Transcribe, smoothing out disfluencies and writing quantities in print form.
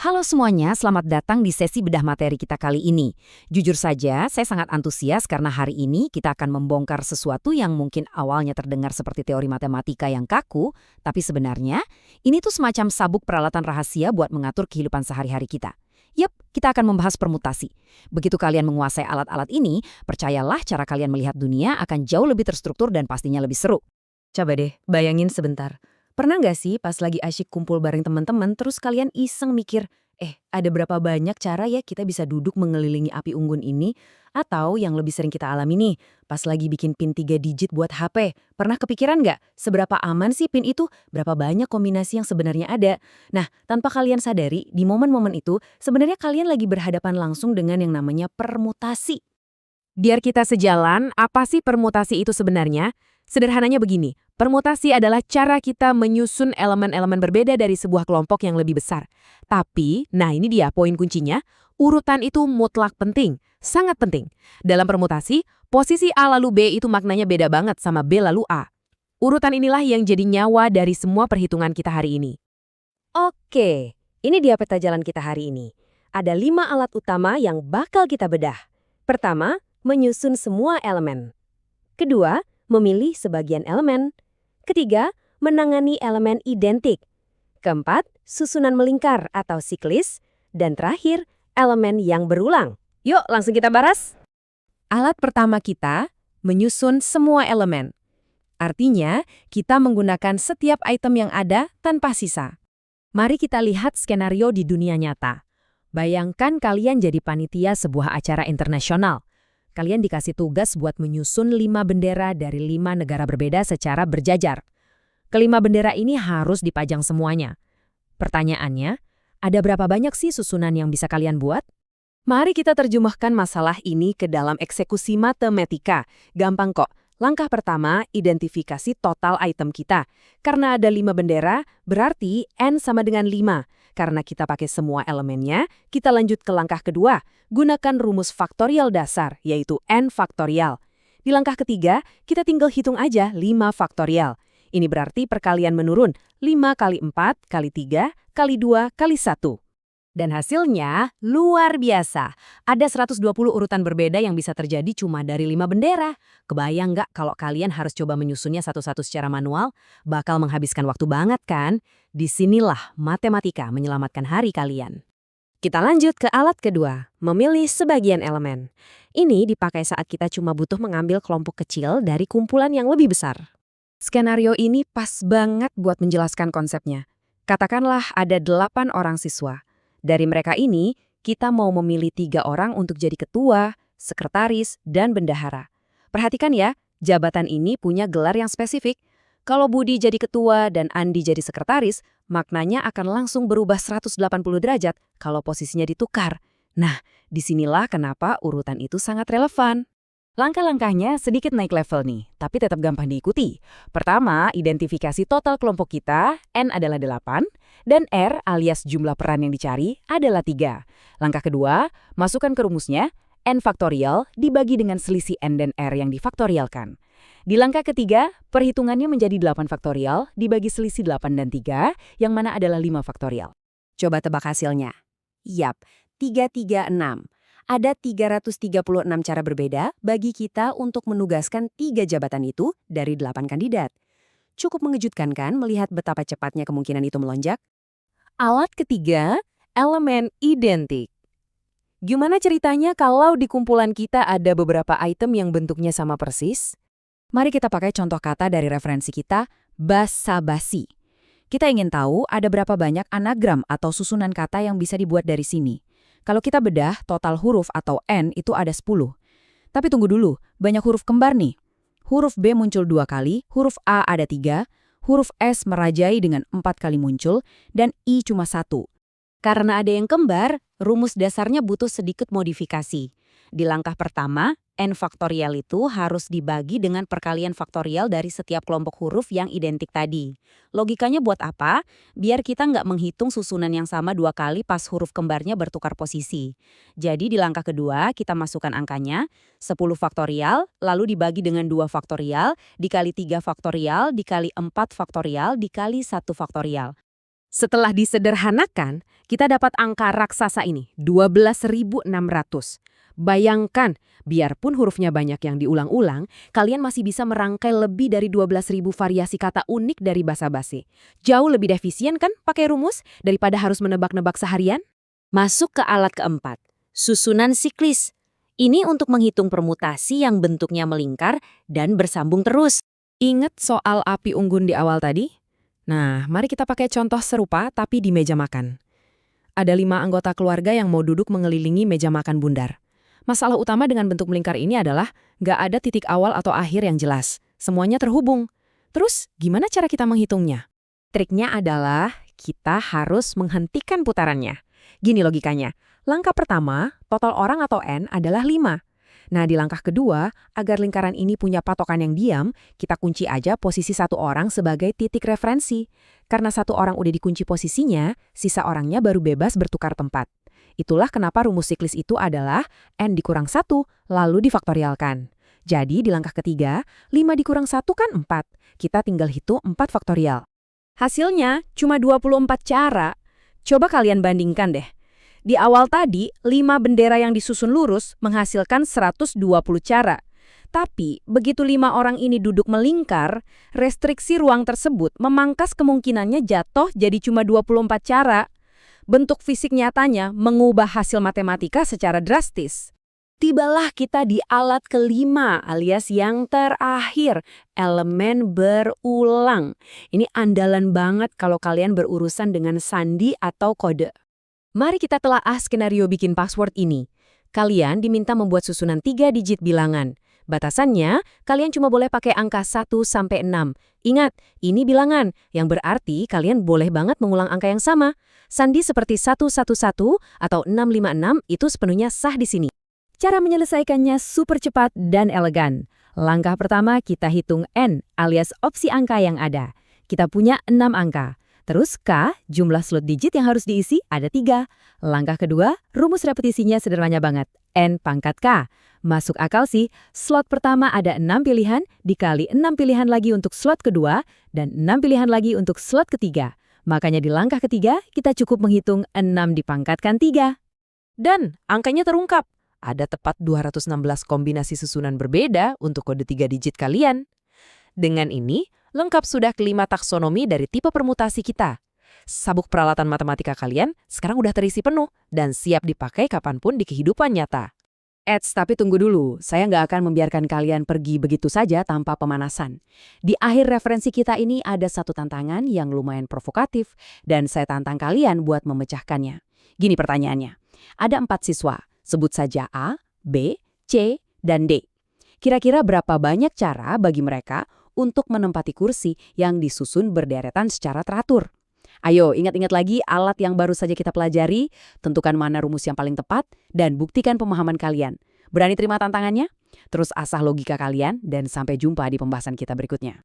Halo semuanya, selamat datang di sesi bedah materi kita kali ini. Jujur saja, saya sangat antusias karena hari ini kita akan membongkar sesuatu yang mungkin awalnya terdengar seperti teori matematika yang kaku, tapi sebenarnya ini tuh semacam sabuk peralatan rahasia buat mengatur kehidupan sehari-hari kita. Yap, kita akan membahas permutasi. Begitu kalian menguasai alat-alat ini, percayalah cara kalian melihat dunia akan jauh lebih terstruktur dan pastinya lebih seru. Coba deh, bayangin sebentar. Pernah nggak sih pas lagi asyik kumpul bareng teman-teman terus kalian iseng mikir, ada berapa banyak cara ya kita bisa duduk mengelilingi api unggun ini? Atau yang lebih sering kita alami nih, pas lagi bikin PIN 3 digit buat HP, pernah kepikiran nggak seberapa aman sih PIN itu? Berapa banyak kombinasi yang sebenarnya ada? Nah, tanpa kalian sadari, di momen-momen itu, sebenarnya kalian lagi berhadapan langsung dengan yang namanya permutasi. Biar kita sejalan, apa sih permutasi itu sebenarnya? Sederhananya begini, permutasi adalah cara kita menyusun elemen-elemen berbeda dari sebuah kelompok yang lebih besar. Tapi, nah ini dia poin kuncinya, urutan itu mutlak penting, sangat penting. Dalam permutasi, posisi A lalu B itu maknanya beda banget sama B lalu A. Urutan inilah yang jadi nyawa dari semua perhitungan kita hari ini. Oke, ini dia peta jalan kita hari ini. Ada 5 alat utama yang bakal kita bedah. Pertama, menyusun semua elemen. Kedua, memilih sebagian elemen. Ketiga, menangani elemen identik. Keempat, susunan melingkar atau siklis. Dan terakhir, elemen yang berulang. Yuk, langsung kita bahas. Alat pertama kita, menyusun semua elemen. Artinya, kita menggunakan setiap item yang ada tanpa sisa. Mari kita lihat skenario di dunia nyata. Bayangkan kalian jadi panitia sebuah acara internasional. Kalian dikasih tugas buat menyusun 5 bendera dari 5 negara berbeda secara berjajar. Kelima bendera ini harus dipajang semuanya. Pertanyaannya, ada berapa banyak sih susunan yang bisa kalian buat? Mari kita terjemahkan masalah ini ke dalam eksekusi matematika. Gampang kok. Langkah pertama, identifikasi total item kita. Karena ada 5 bendera, berarti N sama dengan 5. Karena kita pakai semua elemennya, kita lanjut ke langkah kedua. Gunakan rumus faktorial dasar, yaitu N faktorial. Di langkah ketiga, kita tinggal hitung aja 5 faktorial. Ini berarti perkalian menurun 5 kali 4 kali 3 kali 2 kali 1. Dan hasilnya luar biasa. Ada 120 urutan berbeda yang bisa terjadi cuma dari 5 bendera. Kebayang nggak kalau kalian harus coba menyusunnya satu-satu secara manual? Bakal menghabiskan waktu banget kan? Disinilah matematika menyelamatkan hari kalian. Kita lanjut ke alat kedua, memilih sebagian elemen. Ini dipakai saat kita cuma butuh mengambil kelompok kecil dari kumpulan yang lebih besar. Skenario ini pas banget buat menjelaskan konsepnya. Katakanlah ada 8 orang siswa. Dari mereka ini, kita mau memilih 3 orang untuk jadi ketua, sekretaris, dan bendahara. Perhatikan ya, jabatan ini punya gelar yang spesifik. Kalau Budi jadi ketua dan Andi jadi sekretaris, maknanya akan langsung berubah 180 derajat kalau posisinya ditukar. Nah, disinilah kenapa urutan itu sangat relevan. Langkah-langkahnya sedikit naik level nih, tapi tetap gampang diikuti. Pertama, identifikasi total kelompok kita, N adalah 8, dan R alias jumlah peran yang dicari adalah 3. Langkah kedua, masukkan ke rumusnya, N faktorial dibagi dengan selisih N dan R yang difaktorialkan. Di langkah ketiga, perhitungannya menjadi 8 faktorial dibagi selisih 8 dan 3, yang mana adalah 5 faktorial. Coba tebak hasilnya. Yap, 336. Ada 336 cara berbeda bagi kita untuk menugaskan 3 jabatan itu dari 8 kandidat. Cukup mengejutkan kan melihat betapa cepatnya kemungkinan itu melonjak? Alat ketiga, elemen identik. Gimana ceritanya kalau di kumpulan kita ada beberapa item yang bentuknya sama persis? Mari kita pakai contoh kata dari referensi kita, basa-basi. Kita ingin tahu ada berapa banyak anagram atau susunan kata yang bisa dibuat dari sini. Kalau kita bedah, total huruf atau N itu ada 10. Tapi tunggu dulu, banyak huruf kembar nih. Huruf B muncul 2 kali, huruf A ada 3, huruf S merajai dengan 4 kali muncul, dan I cuma 1. Karena ada yang kembar, rumus dasarnya butuh sedikit modifikasi. Di langkah pertama, N faktorial itu harus dibagi dengan perkalian faktorial dari setiap kelompok huruf yang identik tadi. Logikanya buat apa? Biar kita nggak menghitung susunan yang sama 2 kali pas huruf kembarnya bertukar posisi. Jadi di langkah kedua, kita masukkan angkanya, 10 faktorial, lalu dibagi dengan 2 faktorial, dikali 3 faktorial, dikali 4 faktorial, dikali 1 faktorial. Setelah disederhanakan, kita dapat angka raksasa ini, 12.600. Bayangkan, biarpun hurufnya banyak yang diulang-ulang, kalian masih bisa merangkai lebih dari 12.000 variasi kata unik dari bahasa basi. Jauh lebih efisien kan pakai rumus daripada harus menebak-nebak seharian? Masuk ke alat keempat, susunan siklis. Ini untuk menghitung permutasi yang bentuknya melingkar dan bersambung terus. Ingat soal api unggun di awal tadi? Nah, mari kita pakai contoh serupa tapi di meja makan. Ada 5 anggota keluarga yang mau duduk mengelilingi meja makan bundar. Masalah utama dengan bentuk melingkar ini adalah nggak ada titik awal atau akhir yang jelas. Semuanya terhubung. Terus, gimana cara kita menghitungnya? Triknya adalah kita harus menghentikan putarannya. Gini logikanya, langkah pertama, total orang atau N adalah 5. Nah, di langkah kedua, agar lingkaran ini punya patokan yang diam, kita kunci aja posisi satu orang sebagai titik referensi. Karena satu orang udah dikunci posisinya, sisa orangnya baru bebas bertukar tempat. Itulah kenapa rumus siklis itu adalah N dikurang 1, lalu difaktorialkan. Jadi di langkah ketiga, 5 dikurang 1 kan 4. Kita tinggal hitung 4 faktorial. Hasilnya cuma 24 cara. Coba kalian bandingkan deh. Di awal tadi, 5 bendera yang disusun lurus menghasilkan 120 cara. Tapi, begitu 5 orang ini duduk melingkar, restriksi ruang tersebut memangkas kemungkinannya jatuh jadi cuma 24 cara. Bentuk fisik nyatanya mengubah hasil matematika secara drastis. Tibalah kita di alat kelima alias yang terakhir, elemen berulang. Ini andalan banget kalau kalian berurusan dengan sandi atau kode. Mari kita telaah skenario bikin password ini. Kalian diminta membuat susunan 3 digit bilangan. Batasannya, kalian cuma boleh pakai angka 1 sampai 6. Ingat, ini bilangan, yang berarti kalian boleh banget mengulang angka yang sama. Sandi seperti 111 atau 656 itu sepenuhnya sah di sini. Cara menyelesaikannya super cepat dan elegan. Langkah pertama, kita hitung N alias opsi angka yang ada. Kita punya 6 angka. Terus K, jumlah slot digit yang harus diisi, ada 3. Langkah kedua, rumus repetisinya sederhana banget. N pangkat K. Masuk akal sih, slot pertama ada 6 pilihan, dikali 6 pilihan lagi untuk slot kedua, dan 6 pilihan lagi untuk slot ketiga. Makanya di langkah ketiga, kita cukup menghitung 6 dipangkatkan 3. Dan angkanya terungkap. Ada tepat 216 kombinasi susunan berbeda untuk kode 3 digit kalian. Dengan ini, lengkap sudah kelima taksonomi dari tipe permutasi kita. Sabuk peralatan matematika kalian sekarang udah terisi penuh dan siap dipakai kapanpun di kehidupan nyata. Tapi tunggu dulu, saya nggak akan membiarkan kalian pergi begitu saja tanpa pemanasan. Di akhir referensi kita ini ada satu tantangan yang lumayan provokatif dan saya tantang kalian buat memecahkannya. Gini pertanyaannya, ada 4 siswa, sebut saja A, B, C, dan D. Kira-kira berapa banyak cara bagi mereka untuk menempati kursi yang disusun berderetan secara teratur? Ayo, ingat-ingat lagi alat yang baru saja kita pelajari, tentukan mana rumus yang paling tepat, dan buktikan pemahaman kalian. Berani terima tantangannya? Terus asah logika kalian, dan sampai jumpa di pembahasan kita berikutnya.